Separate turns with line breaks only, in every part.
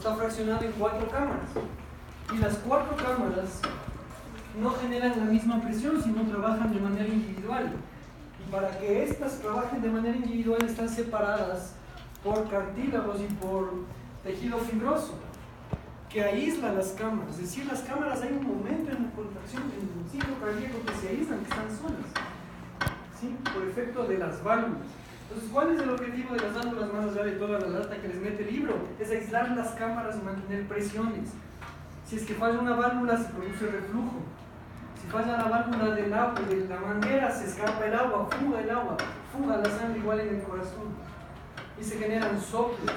está fraccionado en 4 cámaras. Y las 4 cámaras no generan la misma presión, sino trabajan de manera individual. Y para que estas trabajen de manera individual están separadas por cartílagos y por tejido fibroso que aísla las cámaras. Es decir, las cámaras hay un momento en la contracción, en el ciclo cardíaco, que se aíslan, que están solas, ¿sí? Por efecto de las válvulas. Entonces, ¿cuál es el objetivo de las válvulas más allá de toda la data que les mete el libro? Es aislar las cámaras y mantener presiones. Si es que falla una válvula, se produce reflujo. Si falla la válvula del agua, de la manguera, se escapa el agua, fuga la sangre igual en el corazón. Y se generan soplos.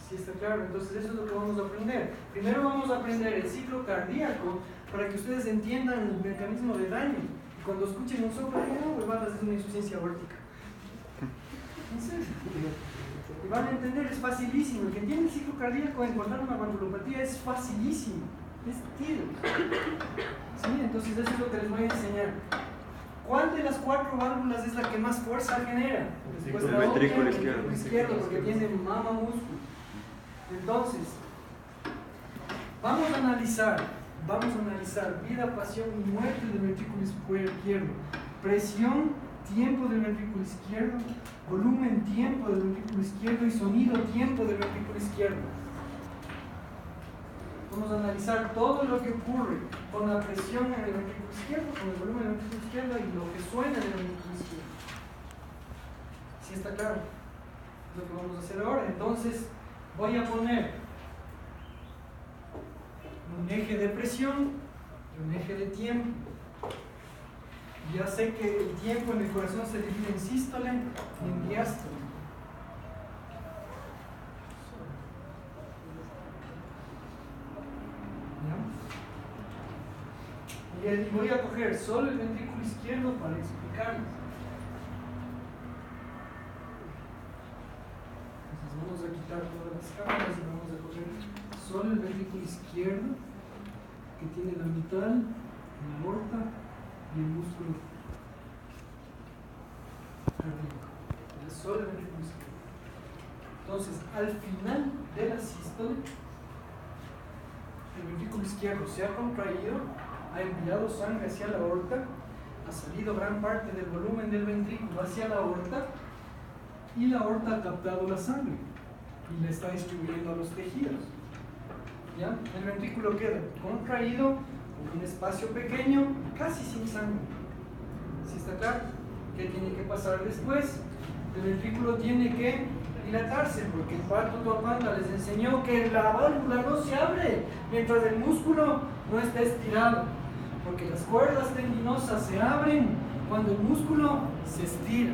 ¿Sí está claro? Entonces eso es lo que vamos a aprender. Primero vamos a aprender el ciclo cardíaco para que ustedes entiendan el mecanismo de daño. Y cuando escuchen un soplo, es una insuficiencia aórtica. ¿En serio? Y van a entender, es facilísimo. El que entiende el ciclo cardíaco, encontrar una valvulopatía es facilísimo. Es tiro. ¿Sí? Entonces eso es lo que les voy a enseñar. ¿Cuál de las 4 válvulas es la que más fuerza genera? Después
el ventrículo izquierdo,
porque tiene mama músculo. Entonces, vamos a analizar vida, pasión y muerte del ventrículo izquierdo, presión, tiempo del ventrículo izquierdo, volumen, tiempo del ventrículo izquierdo y sonido, tiempo del ventrículo izquierdo. Vamos a analizar todo lo que ocurre con la presión en el ventrículo izquierdo, con el volumen del ventrículo izquierdo y lo que suena en el ventrículo izquierdo. ¿Sí está claro? Es lo que vamos a hacer ahora. Entonces, voy a poner un eje de presión y un eje de tiempo. Ya sé que el tiempo en el corazón se divide en sístole y en diástole. Y voy a coger solo el ventrículo izquierdo para explicarles. Entonces vamos a quitar todas las cámaras y vamos a coger solo el ventrículo izquierdo, que tiene la mitad, la aorta y el músculo cardíaco. Es solo el ventrículo izquierdo. Entonces, al final de la sístole, el ventrículo izquierdo se ha contraído, ha enviado sangre hacia la aorta, ha salido gran parte del volumen del ventrículo hacia la aorta y la aorta ha captado la sangre y la está distribuyendo a los tejidos. ¿Ya? El ventrículo queda contraído, con un espacio pequeño, casi sin sangre. ¿Sí está claro? ¿Qué tiene que pasar después? El ventrículo tiene que dilatarse, porque el Pato Tuapanda les enseñó que la válvula no se abre mientras el músculo no está estirado, porque las cuerdas tendinosas se abren cuando el músculo se estira.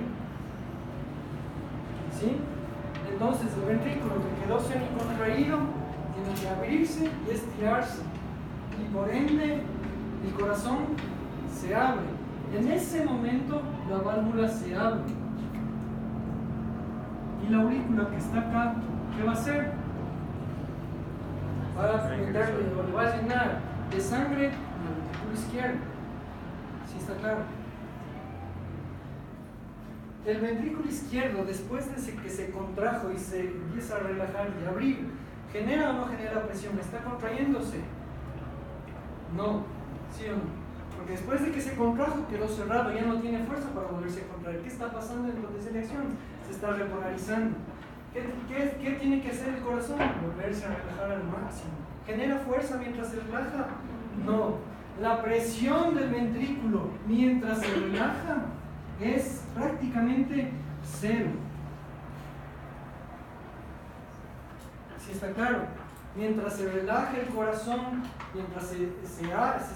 ¿Sí? Entonces el ventrículo que quedó semicontraído tiene que abrirse y estirarse, y por ende el corazón se abre. En ese momento la válvula se abre. Y la aurícula que está acá, ¿qué va a hacer? Va a llenar de sangre el ventrículo izquierdo. ¿Sí está claro? El ventrículo izquierdo, después de que se contrajo y se empieza a relajar y abrir, ¿genera o no genera presión? ¿Está contrayéndose? No. ¿Sí o no? Porque después de que se contrajo, quedó cerrado, ya no tiene fuerza para volverse a contraer. ¿Qué está pasando en el potencial de acción? Se está repolarizando. ¿Qué tiene que hacer el corazón? Volverse a relajar al máximo. ¿Genera fuerza mientras se relaja? No. La presión del ventrículo mientras se relaja es prácticamente cero. ¿Sí está claro? Mientras se relaja el corazón, mientras se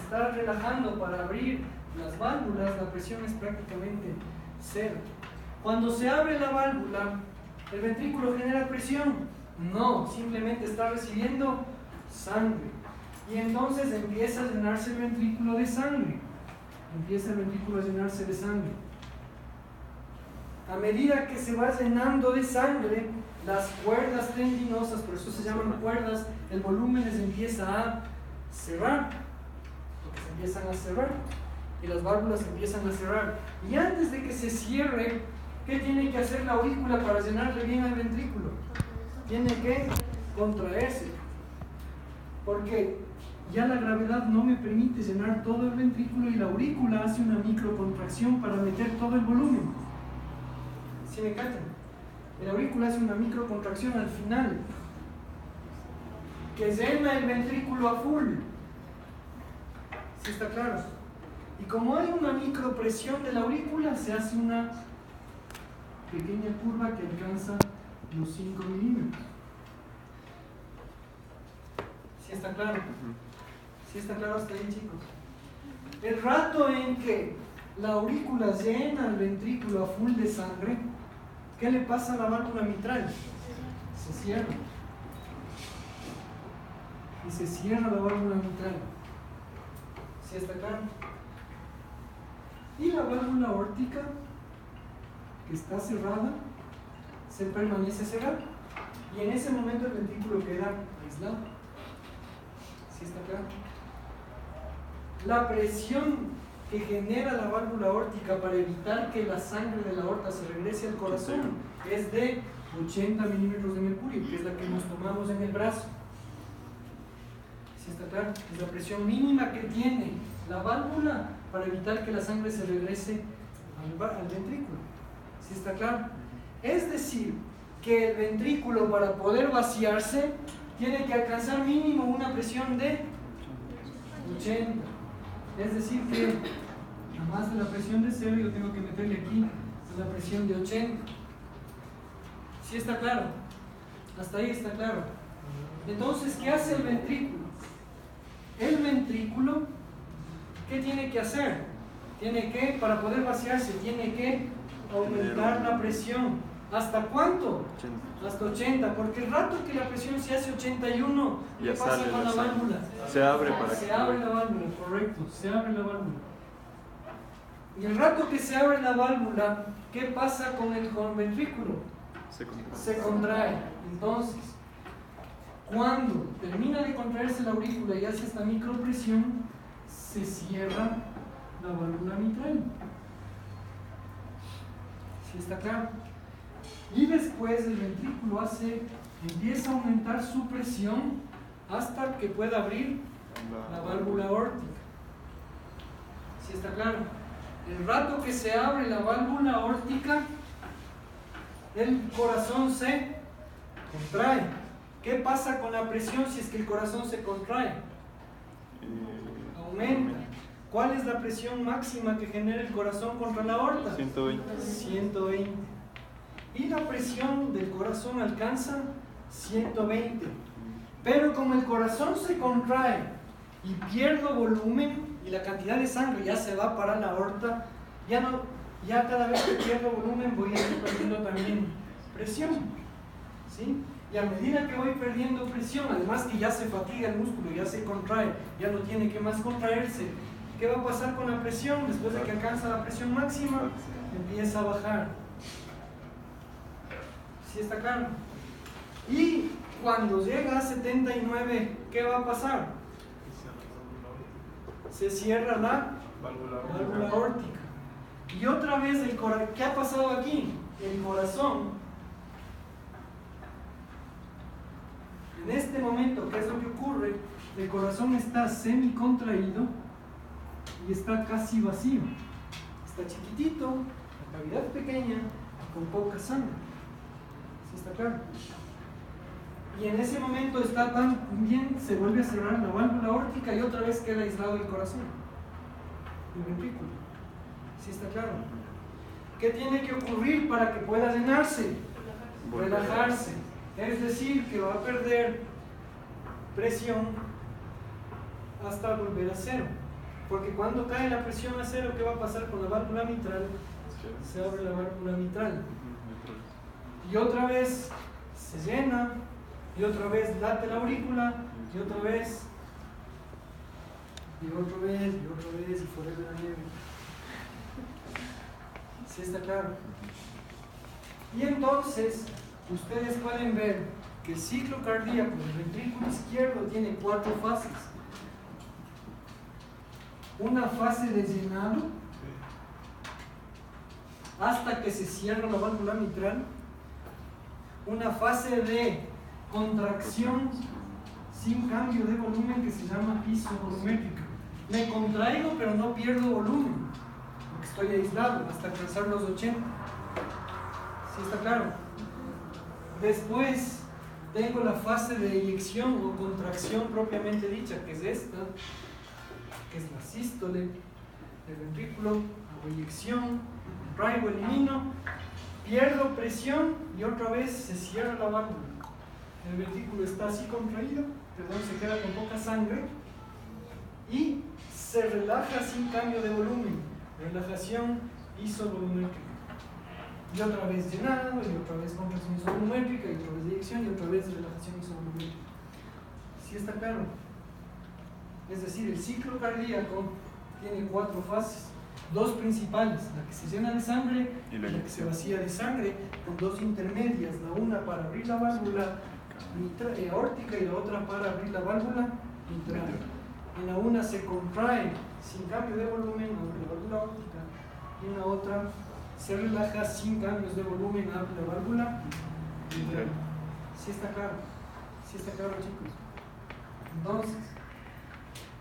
está relajando para abrir las válvulas, la presión es prácticamente cero. Cuando se abre la válvula, ¿el ventrículo genera presión? No, simplemente está recibiendo sangre. Y entonces empieza a llenarse el ventrículo de sangre. Empieza el ventrículo a llenarse de sangre. A medida que se va llenando de sangre, las cuerdas tendinosas, por eso se llaman cuerdas, el volumen les empieza a cerrar, porque se empiezan a cerrar y las válvulas empiezan a cerrar. Y antes de que se cierre, ¿qué tiene que hacer la aurícula para llenarle bien al ventrículo? Tiene que contraerse, porque ya la gravedad no me permite llenar todo el ventrículo y la aurícula hace una microcontracción para meter todo el volumen. ¿Sí me cachan? La aurícula hace una microcontracción al final que llena el ventrículo a full. ¿Sí está claro? Y como hay una micropresión de la aurícula, se hace una pequeña curva que alcanza los 5 milímetros. ¿Sí está claro? ¿Sí está claro hasta ahí, chicos? El rato en que la aurícula llena el ventrículo a full de sangre, ¿qué le pasa a la válvula mitral? Se cierra. Y se cierra la válvula mitral. ¿Sí está claro? Y la válvula aórtica, que está cerrada, se permanece cerrada. Y en ese momento el ventrículo queda aislado. ¿Sí está claro? La presión que genera la válvula aórtica para evitar que la sangre de la aorta se regrese al corazón es de 80 milímetros de mercurio, que es la que nos tomamos en el brazo. ¿Sí está claro? Es la presión mínima que tiene la válvula para evitar que la sangre se regrese al ventrículo. ¿Sí está claro? Es decir, que el ventrículo, para poder vaciarse, tiene que alcanzar mínimo una presión de 80. Es decir, que además de la presión de 0, yo tengo que meterle aquí la presión de 80. ¿Sí está claro? Hasta ahí está claro. Entonces, ¿qué hace el ventrículo? El ventrículo, ¿qué tiene que hacer? Tiene que, para poder vaciarse, tiene que aumentar la presión. ¿Hasta cuánto?
80.
Hasta 80, porque el rato que la presión se hace 81, ¿qué pasa con la válvula?
Se abre para
Se abre la válvula, correcto, se abre la válvula. Y el rato que se abre la válvula, ¿qué pasa con el ventrículo? Se contrae. Entonces, cuando termina de contraerse la aurícula y hace esta micropresión, se cierra la válvula mitral. ¿Sí está claro? Y después el ventrículo empieza a aumentar su presión hasta que pueda abrir la válvula aórtica. ¿Sí está claro? El rato que se abre la válvula aórtica, el corazón se contrae. ¿Qué pasa con la presión si es que el corazón se contrae? Aumenta. ¿Cuál es la presión máxima que genera el corazón contra la aorta?
120.
120. Y la presión del corazón alcanza 120. Pero como el corazón se contrae y pierdo volumen y la cantidad de sangre ya se va para la aorta, ya cada vez que pierdo volumen voy a ir perdiendo también presión. ¿Sí? Y a medida que voy perdiendo presión, además que ya se fatiga el músculo, ya se contrae, ya no tiene que más contraerse, ¿qué va a pasar con la presión? Después de que alcanza la presión máxima, empieza a bajar. ¿Sí está claro? Y cuando llega a 79, ¿qué va a pasar? Se cierra la válvula aórtica. Y otra vez, ¿qué ha pasado aquí? El corazón, en este momento, ¿qué es lo que ocurre? El corazón está semicontraído y está casi vacío. Está chiquitito, la cavidad pequeña, con poca sangre. ¿Sí está claro? Y en ese momento está tan bien, se vuelve a cerrar la válvula aórtica y otra vez queda aislado el corazón, el ventrículo. ¿Sí está claro? ¿Qué tiene que ocurrir para que pueda llenarse? Relajarse. Es decir, que va a perder presión hasta volver a cero. Porque cuando cae la presión a cero, ¿qué va a pasar con la válvula mitral? Se abre la válvula mitral. Y otra vez se llena, y otra vez late la aurícula, y otra vez, y otra vez, y otra vez, y forever and ever. ¿Sí está claro? Y entonces, ustedes pueden ver que el ciclo cardíaco del ventrículo izquierdo tiene 4 fases. Una fase de llenado hasta que se cierra la válvula mitral. Una fase de contracción sin cambio de volumen que se llama isovolumétrica. Me contraigo pero no pierdo volumen, porque estoy aislado hasta alcanzar los 80. ¿Sí está claro? Después tengo la fase de eyección o contracción propiamente dicha, que es esta, que es la sístole del ventrículo, hago eyección, traigo, elimino, pierdo presión y otra vez se cierra la válvula. El ventrículo está así contraído, se queda con poca sangre y se relaja sin cambio de volumen, relajación isovolumétrica. Y otra vez llenado, y otra vez contracción isovolumétrica, y otra vez eyección, y otra vez relajación isovolumétrica. ¿Sí está claro? Es decir, el ciclo cardíaco tiene 4 fases, 2 principales, la que se llena de sangre y la que se vacía de sangre, con 2 intermedias, la una para abrir la válvula aórtica y la otra para abrir la válvula mitral. En la una se contrae sin cambio de volumen, abre la válvula aórtica, y en la otra se relaja sin cambios de volumen, abre la válvula mitral. ¿Sí está claro? ¿Sí está claro, chicos? Entonces,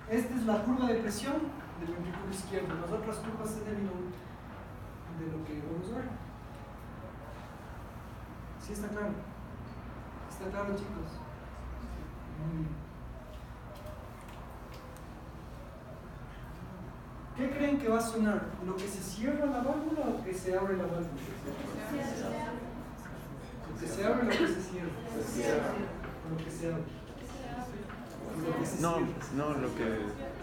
esta es la curva de presión del ventrículo izquierdo. Las otras curvas se derivan de lo que vamos a ver. ¿Sí está claro? ¿Está claro, chicos? Muy bien. ¿Qué creen que va a sonar? ¿Lo que se cierra la válvula o que se abre la válvula? Lo que se abre o lo que se cierra. Lo que se abre. Lo que se cierra.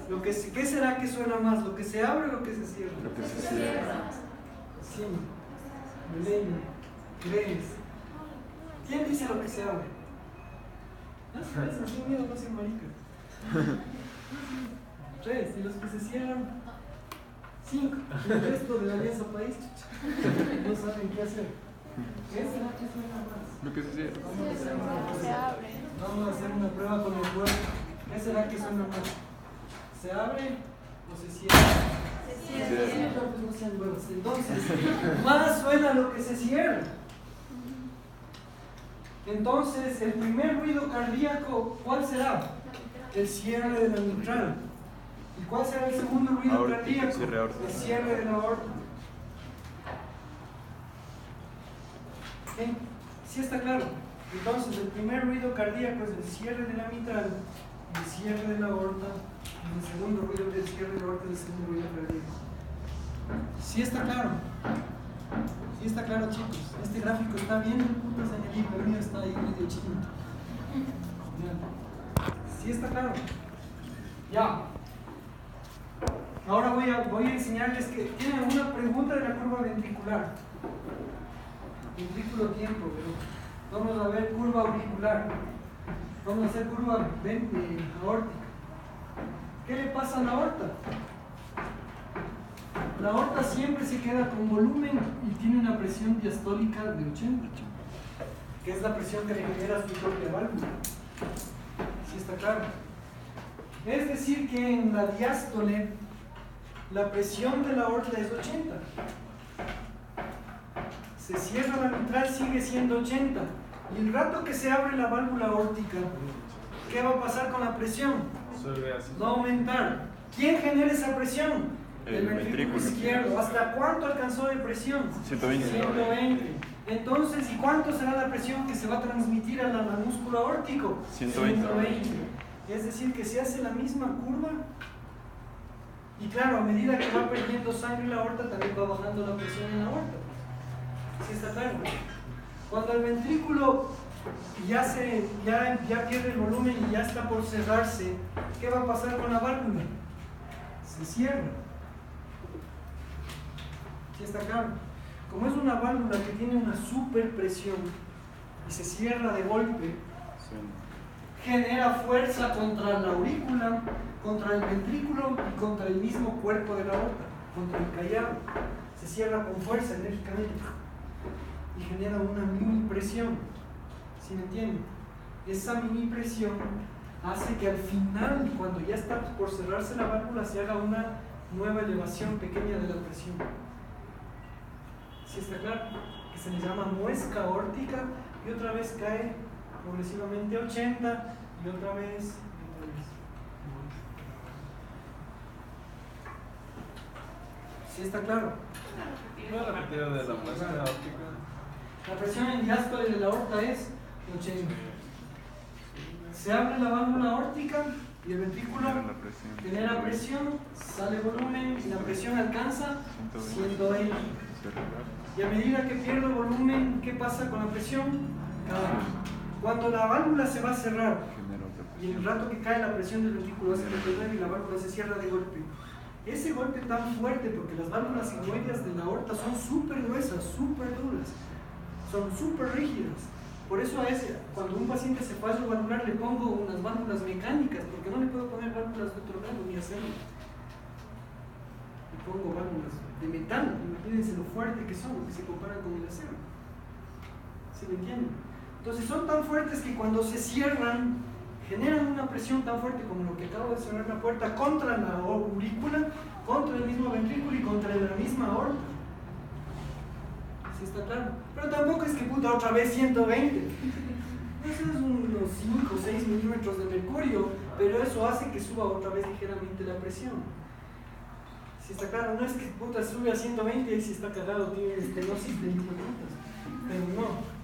No,
¿Qué será que suena más? ¿Lo que se abre o lo que se cierra?
lo que se cierra.
Sí. Belén, ¿crees? ¿Quién dice lo que se abre? No, sin miedo, no sean maricas. 3, y los que se cierran, 5. El resto de la Alianza País no saben qué hacer. ¿Qué será que suena más?
Lo que se cierra.
Vamos a hacer una prueba con el cuerpo. ¿Qué será que suena más? ¿Se abre o se cierra? Se cierra. Pues no sean huevos. Entonces, más suena lo que se cierra. Entonces, el primer ruido cardíaco, ¿cuál será? El cierre de la mitral. ¿Y cuál será el segundo ruido cardíaco? El cierre de la aorta. ¿Sí? ¿Sí está claro? Entonces, el primer ruido cardíaco es el cierre de la mitral, el cierre de la aorta, y el segundo ruido del cierre de la aorta es el segundo ruido cardíaco. ¿Sí está claro? ¿Sí está claro, chicos? Este gráfico está bien de putas en el libro, el mío está ahí medio chino. ¿Sí está claro? Ya. Ahora voy a enseñarles que tienen alguna pregunta de la curva ventricular. Ventrículo tiempo, ¿verdad? Vamos a ver curva auricular. Vamos a hacer curva aórtica. ¿Qué le pasa a la aorta? La aorta siempre se queda con volumen y tiene una presión diastólica de 80, que es la presión que le genera su propia válvula. ¿Sí está claro? Es decir, que en la diástole la presión de la aorta es 80. Se cierra la mitral, sigue siendo 80. Y el rato que se abre la válvula aórtica, ¿qué va a pasar con la presión? Va a aumentar. ¿Quién genera esa presión? El ventrículo izquierdo. ¿Hasta cuánto alcanzó de presión?
120.
120. Entonces, ¿y cuánto será la presión que se va a transmitir al músculo aórtico? 120. Es decir, que se hace la misma curva. Y claro, a medida que va perdiendo sangre en la aorta, también va bajando la presión en la aorta. ¿Sí está claro? Cuando el ventrículo ya pierde el volumen y ya está por cerrarse, ¿qué va a pasar con la válvula? Se cierra. ¿Sí está claro? Como es una válvula que tiene una superpresión y se cierra de golpe, genera fuerza contra la aurícula, contra el ventrículo y contra el mismo cuerpo de la aorta, contra el callado. Se cierra con fuerza enérgicamente y genera una mini presión. ¿Sí me entienden? Esa mini presión hace que al final, cuando ya está por cerrarse la válvula, se haga una nueva elevación pequeña de la presión. ¿Sí está claro? Que se le llama muesca aórtica y otra vez cae progresivamente 80 y otra vez. ¿Sí está claro?
No la repetir de la presión óptica.
La presión en diástole de la aorta es 80. Se abre la válvula aórtica y el ventrículo genera presión, sale volumen y la presión alcanza 120. Y a medida que pierde el volumen, ¿qué pasa con la presión? Cae. Cuando la válvula se va a cerrar y el rato que cae la presión del ventrículo hace retener y la válvula se cierra de golpe, ese golpe tan fuerte, porque las válvulas sigmoideas de la aorta son súper gruesas, súper duras, son súper rígidas. Por eso cuando un paciente se fallo valvular le pongo unas válvulas mecánicas, porque no le puedo poner válvulas de otro grado ni hacerlo. Le pongo válvulas de metal, imagínense lo fuerte que son, que se comparan con el acero. ¿Sí me entienden? Entonces son tan fuertes que cuando se cierran, generan una presión tan fuerte como lo que acabo de cerrar la puerta contra la aurícula, contra el mismo ventrículo y contra la misma aorta. ¿Sí está claro? Pero tampoco es que puta otra vez 120. Eso es unos 5 o 6 milímetros de mercurio, pero eso hace que suba otra vez ligeramente la presión. ¿Sí está claro? No es que puta sube a 120 y si está cagado tiene estenosis de hipoputas. Pero no.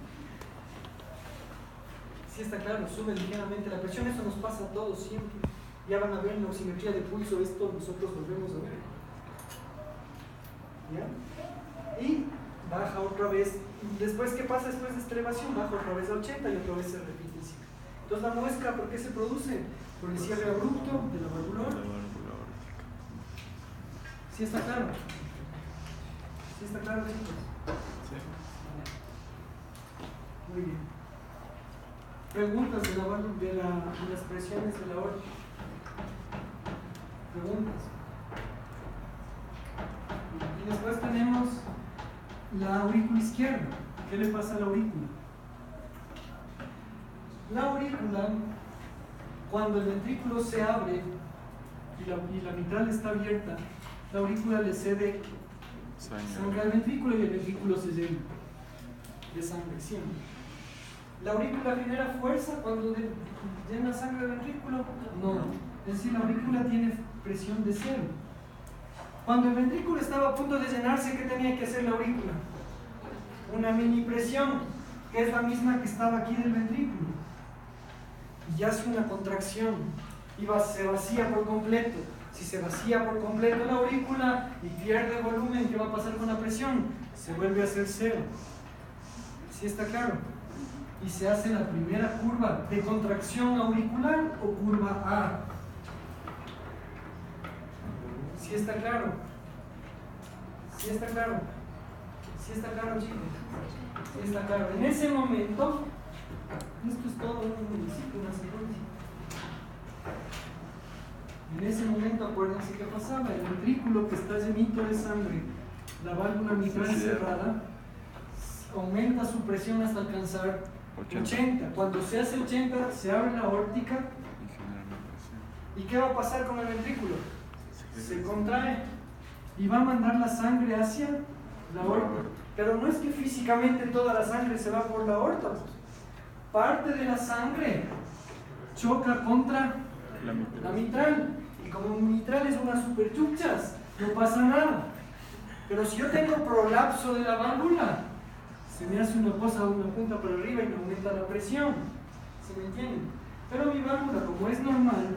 Sí está claro, sube ligeramente la presión, eso nos pasa a todos siempre. Ya van a ver en la oximetría de pulso, esto nosotros volvemos a ver. ¿Ya? Y baja otra vez. Después, ¿qué pasa después de esta elevación? Baja otra vez a 80 y otra vez se repite el ciclo. Entonces la muesca, ¿por qué se produce? Por el cierre abrupto de la válvula aórtica. ¿Sí está claro? ¿Sí está claro, chicos?
Sí.
Muy bien. Preguntas de las presiones de la aorta. Preguntas. Y después tenemos la aurícula izquierda. ¿Qué le pasa a la aurícula? La aurícula, cuando el ventrículo se abre y la mitral está abierta, la aurícula le cede sangre al ventrículo y el ventrículo se llena de sangre siempre. ¿La aurícula genera fuerza cuando llena sangre al ventrículo? No. Es decir, la aurícula tiene presión de cero. Cuando el ventrículo estaba a punto de llenarse, ¿qué tenía que hacer la aurícula? Una mini presión, que es la misma que estaba aquí del ventrículo. Y hace una contracción y se vacía por completo. Si se vacía por completo la aurícula y pierde volumen, ¿qué va a pasar con la presión? Se vuelve a hacer cero. ¿Sí está claro? Y se hace la primera curva de contracción auricular o curva A. ¿Sí está claro? ¿Sí está claro? ¿Sí está claro, chicos? ¿Sí está claro? En ese momento, esto es todo una secuencia. En ese momento, acuérdense qué pasaba, el ventrículo que está llenito de sangre, la válvula mitral cerrada, aumenta su presión hasta alcanzar 80. Cuando se hace 80, se abre la aórtica. ¿Y qué va a pasar con el ventrículo? Se contrae y va a mandar la sangre hacia la aorta. Pero no es que físicamente toda la sangre se va por la aorta. Parte de la sangre choca contra la mitral. Y como mi mitral es una super chuchas, no pasa nada. Pero si yo tengo prolapso de la válvula, se me hace una cosa, una punta para arriba y me aumenta la presión. ¿Se me entiende? Pero mi válvula, como es normal,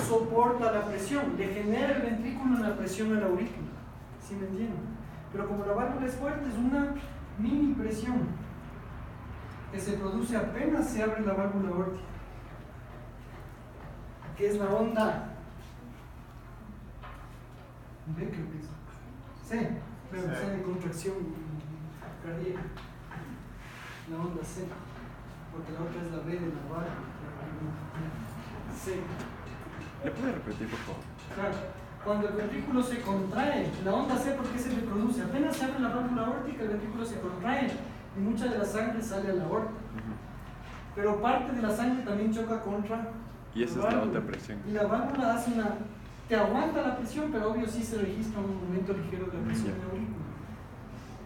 soporta la presión, le genera el ventrículo la presión a la aurícula. ¿Sí me entienden? Pero como la válvula es fuerte, es una mini presión que se produce apenas se abre la válvula aórtica, que es la onda B, creo que es C. Pero C de contracción cardíaca, la onda C, porque la otra es la B de la válvula. C.
¿Le puede repetir, por favor?
Claro, cuando el ventrículo se contrae, la onda C, ¿por qué se reproduce? Apenas se abre la válvula aórtica, el ventrículo se contrae y mucha de la sangre sale a la aorta. Pero parte de la sangre también choca contra.
Y esa es la otra presión.
Y la válvula hace una. Te aguanta la presión, pero obvio sí se registra un aumento ligero de la presión de la aurícula.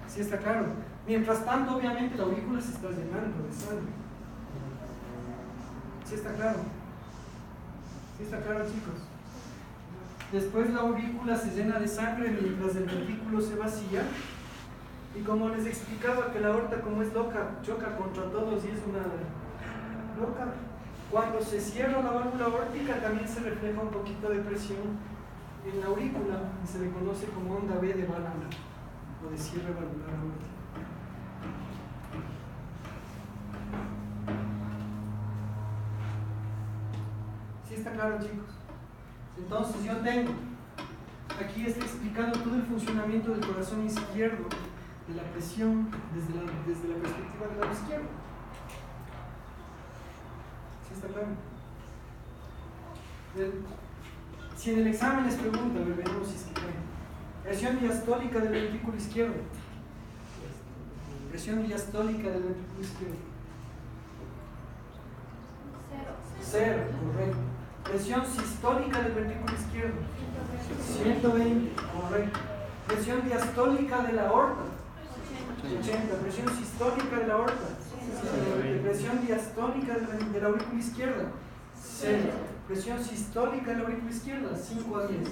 ¿Sí está claro? Mientras tanto, obviamente, la aurícula se está llenando de sangre. ¿Sí está claro? ¿Sí está claro, chicos? Después la aurícula se llena de sangre mientras el ventrículo se vacía. Y como les explicaba que la aorta, como es loca, choca contra todos y es una loca. Cuando se cierra la válvula aórtica también se refleja un poquito de presión en la aurícula y se le conoce como onda B de válvula o de cierre valvular aórtico. ¿Sí está claro, chicos? Entonces yo tengo, aquí está explicando todo el funcionamiento del corazón izquierdo, de la presión desde la perspectiva del lado izquierdo. ¿Sí está claro? Si en el examen les pregunta, veremos si es que creen. Presión diastólica del ventrículo izquierdo. Presión diastólica del ventrículo izquierdo. 0, correcto. Presión sistólica del ventrículo izquierdo. 120, correcto. Presión diastólica de la aorta. 80. Presión sistólica de la aorta. Presión diastólica de la aurícula izquierda. 0. Presión sistólica de la aurícula izquierda. 5 a 10.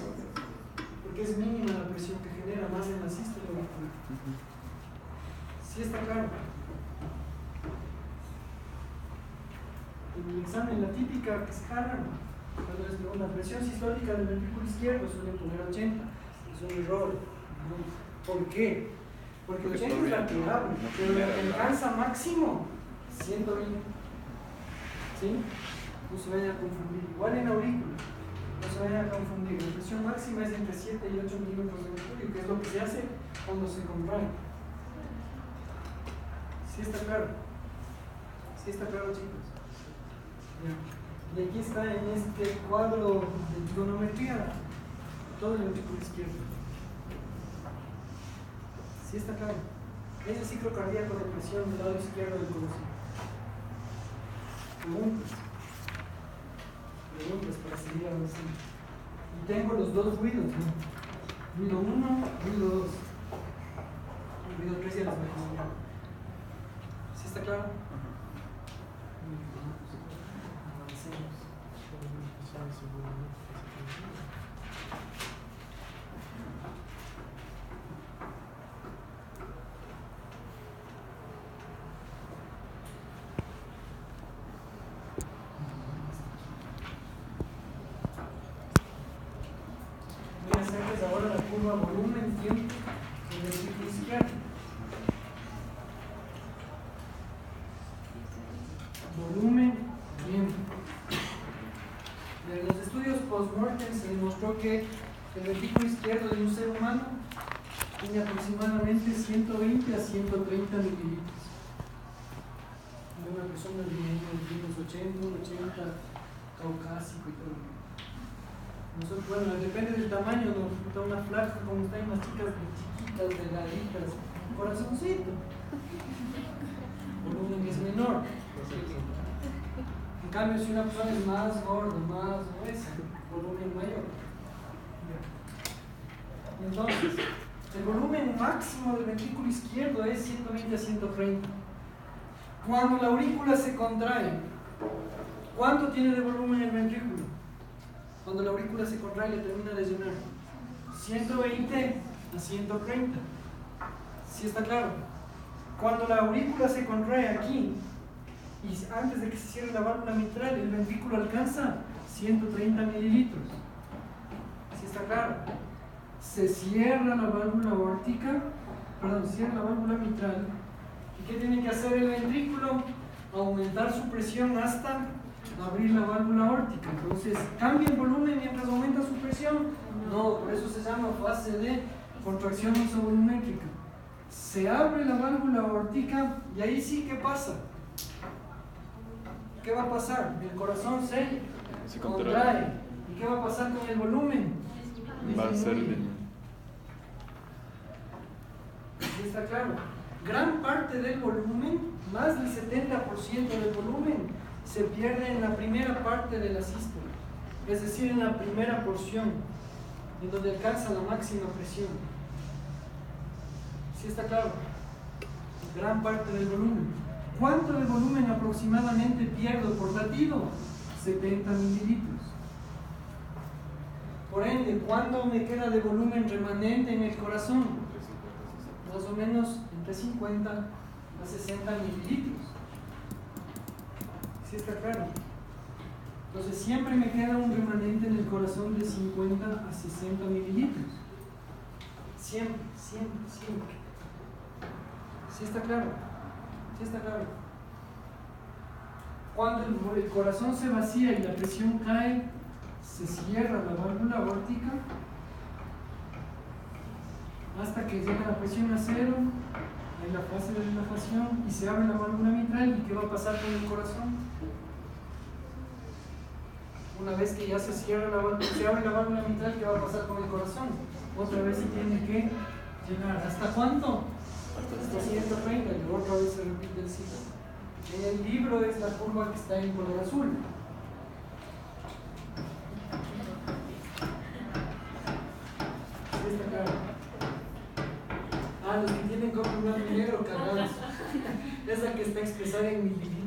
Porque es mínima la presión que genera, más en la sístole auricular. ¿Sí está claro? En el examen, la típica que se jala, cuando les preguntan presión sistólica del ventrículo izquierdo, suelen poner 80. Es un error. ¿Por qué? Porque 80 es la que habla, pero la que alcanza máximo 120. ¿Sí? No se vayan a confundir. Igual en aurícula, no se vayan a confundir. La presión máxima es entre 7 y 8 milímetros de mercurio, que es lo que se hace cuando se contrae. ¿Sí está claro? ¿Sí está claro, chicos? Ya. Y aquí está en este cuadro de trigonometría todo el ventrículo izquierdo. ¿Sí está claro? Es el ciclo cardíaco de presión del lado izquierdo del corazón. Preguntas para seguir avanzando. Y tengo los dos ruidos, ¿no? Ruido 1, ruido 2. Ruido 3 ya les voy a. ¿Sí está claro? Avancemos. Voy a hacerles ahora la curva volumen-tiempo del ventrículo izquierdo. Volumen-tiempo. En los estudios post-mortem se demostró que el ventrículo izquierdo de un ser humano tiene aproximadamente 120 a 130 mililitros. De una persona de unos 80 caucásico y todo. Nosotros, bueno, depende del tamaño, ¿no? Está una flaca, como están unas chicas chiquitas, delgaditas, un corazoncito. El volumen es menor. En cambio, si una persona es más gorda, más gruesa, volumen mayor. Entonces, el volumen máximo del ventrículo izquierdo es 120 a 130. Cuando la aurícula se contrae, ¿cuánto tiene de volumen el ventrículo? Cuando la aurícula se contrae, le termina de llenar 120 a 130. ¿Sí está claro? Cuando la aurícula se contrae aquí, y antes de que se cierre la válvula mitral, el ventrículo alcanza 130 mililitros. ¿Sí está claro? Se cierra la válvula aórtica, se cierra la válvula mitral. ¿Y qué tiene que hacer el ventrículo? Aumentar su presión hasta abrir la válvula aórtica. Entonces, ¿cambia el volumen mientras aumenta su presión? No, por eso se llama fase de contracción isovolumétrica. Se abre la válvula aórtica y ahí sí, ¿qué pasa? ¿Qué va a pasar? El corazón se contrae. ¿Y qué va a pasar con el volumen?
Va a ser
¿Sí está claro? Gran parte del volumen, más del 70% del volumen, se pierde en la primera parte de la sístole, es decir, en la primera porción, en donde alcanza la máxima presión. ¿Sí está claro? gran parte del volumen. ¿Cuánto de volumen aproximadamente pierdo por latido? 70 mililitros. Por ende, ¿cuánto me queda de volumen remanente en el corazón? Más o menos entre 50 a 60 mililitros. ¿Sí está claro? Entonces siempre me queda un remanente en el corazón de 50 a 60 mililitros. Siempre, siempre, siempre. ¿Sí está claro? ¿Sí está claro? Cuando el corazón se vacía y la presión cae, se cierra la válvula aórtica hasta que llega la presión a cero en la fase de relajación y se abre la válvula mitral. ¿Y qué va a pasar con el corazón? Una vez que ya se cierra la válvula, se abre la válvula mitral, ¿qué va a pasar con el corazón? Otra vez tiene que llegar. ¿Hasta cuánto? Hasta 130 y otra vez se repite el ciclo. En el libro es la curva que está en color azul. ¿Sí está claro? Ah, los que tienen color blanco y negro cargados. Esa que está expresada en mililitros.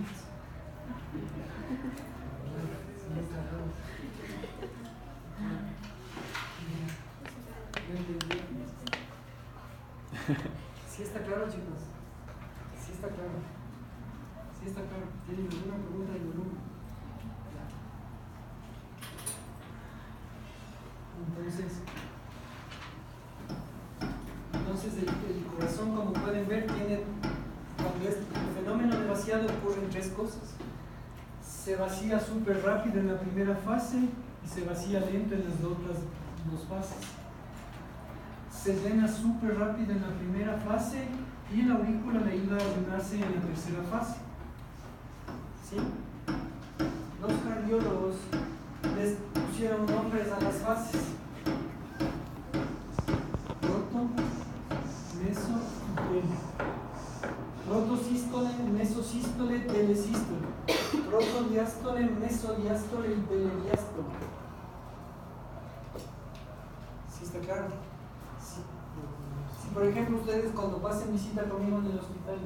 ¿Sí está claro, chicos? ¿Sí está claro? ¿Sí está claro? ¿Tienen alguna pregunta de volumen? Entonces el corazón, como pueden ver, tiene, cuando el fenómeno de vaciado ocurre en tres cosas. Se vacía súper rápido en la primera fase y se vacía lento en las otras dos fases. Se llena súper rápido en la primera fase y la aurícula le ayuda a llenarse en la tercera fase. ¿Sí? Los cardiólogos les pusieron nombres a las fases: proto, meso y tele. Protosístole, mesosístole, telesístole. Protodiástole, mesodiástole y telediástole. ¿Sí está claro? Sí. Si por ejemplo ustedes cuando pasen visita conmigo en el hospital,